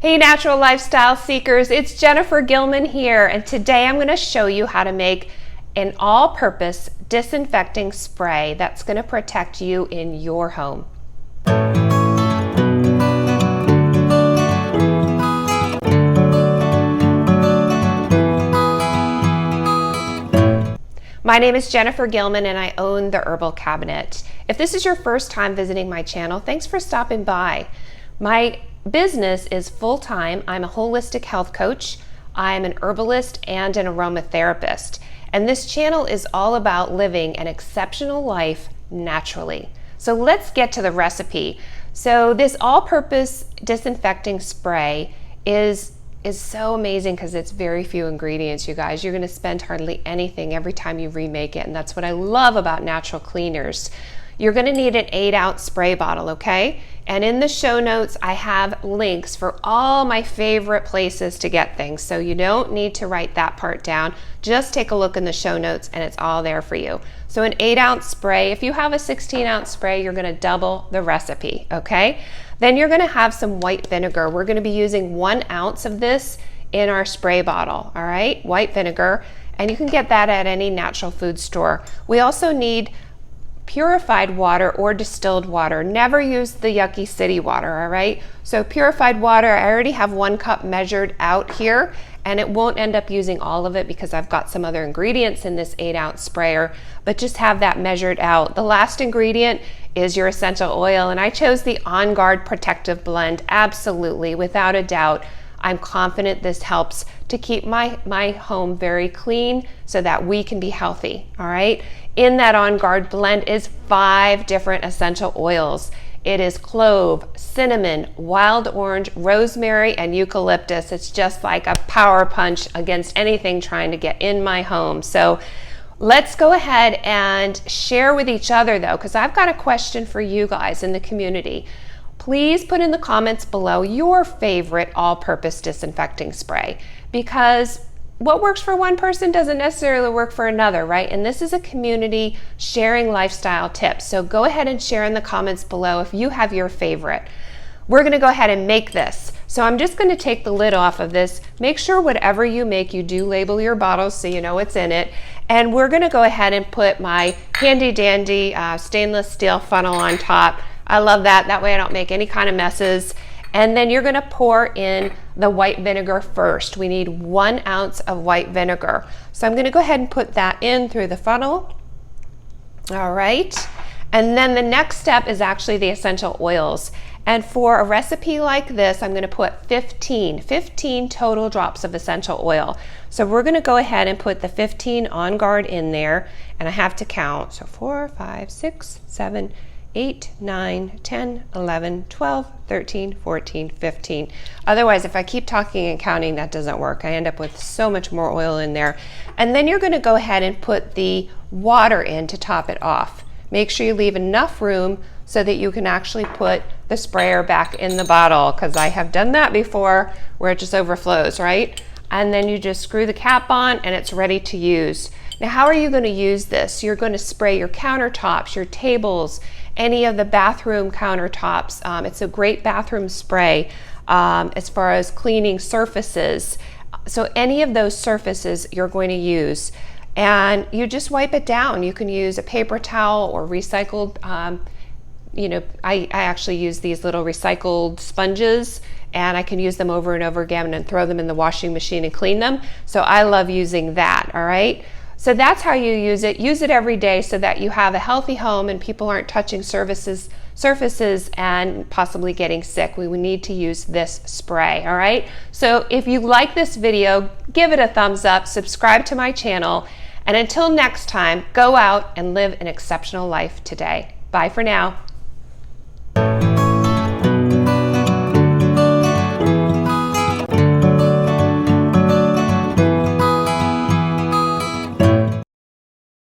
Hey natural lifestyle seekers, it's Jennifer Gilman here, and today I'm going to show you how to make an all-purpose disinfecting spray that's going to protect you in your home. My name is Jennifer Gilman and I own the Herbal Cabinet. If this is your first time visiting my channel, thanks for stopping by. My business is full-time. I'm a holistic health coach. I'm an herbalist and an aromatherapist. And this channel is all about living an exceptional life naturally. So let's get to the recipe. So this all-purpose disinfecting spray is so amazing because it's very few ingredients, you guys. You're going to spend hardly anything every time you remake it, and that's what I love about natural cleaners. You're going to need an 8-ounce spray bottle, okay? And in the show notes, I have links for all my favorite places to get things, so you don't need to write that part down. Just take a look in the show notes and it's all there for you. So an 8-ounce spray, if you have a 16-ounce spray, you're going to double the recipe, okay? Then you're going to have some white vinegar. We're going to be using 1 ounce of this in our spray bottle, all right? White vinegar, and you can get that at any natural food store. We also need purified water or distilled water. Never use the yucky city water, all right? So purified water, I already have 1 cup measured out here, and it won't end up using all of it because I've got some other ingredients in this 8-ounce sprayer, but just have that measured out. The last ingredient is your essential oil, and I chose the On Guard Protective Blend, absolutely, without a doubt. I'm confident this helps to keep my home very clean so that we can be healthy, all right? In that On Guard blend is 5 different essential oils. It is clove, cinnamon, wild orange, rosemary, and eucalyptus. It's just like a power punch against anything trying to get in my home. So let's go ahead and share with each other though, because I've got a question for you guys in the community. Please put in the comments below your favorite all-purpose disinfecting spray, because what works for one person doesn't necessarily work for another, right? And this is a community sharing lifestyle tips. So go ahead and share in the comments below if you have your favorite. We're going to go ahead and make this. So I'm just going to take the lid off of this. Make sure whatever you make, you do label your bottles so you know what's in it. And we're going to go ahead and put my handy dandy stainless steel funnel on top. I love that. That way I don't make any kind of messes. And then you're going to pour in the white vinegar first. We need 1 ounce of white vinegar. So I'm going to go ahead and put that in through the funnel. All right. And then the next step is actually the essential oils. And for a recipe like this, I'm going to put 15 total drops of essential oil. So we're going to go ahead and put the 15 On Guard in there. And I have to count. So 4, 5, 6, 7, 8, 9, 10, 11, 12, 13, 14, 15. Otherwise, if I keep talking and counting, that doesn't work. I end up with so much more oil in there. And then you're going to go ahead and put the water in to top it off. Make sure you leave enough room so that you can actually put the sprayer back in the bottle, because I have done that before where it just overflows, right? And then you just screw the cap on and it's ready to use. Now, how are you going to use this? You're going to spray your countertops, your tables, any of the bathroom countertops. It's a great bathroom spray as far as cleaning surfaces. So any of those surfaces you're going to use, and you just wipe it down. You can use a paper towel or recycled, I actually use these little recycled sponges, and I can use them over and over again and throw them in the washing machine and clean them. So I love using that, all right? So that's how you use it. Use it every day so that you have a healthy home and people aren't touching surfaces and possibly getting sick. We would need to use this spray, all right? So if you like this video, give it a thumbs up, subscribe to my channel, and until next time, go out and live an exceptional life today. Bye for now.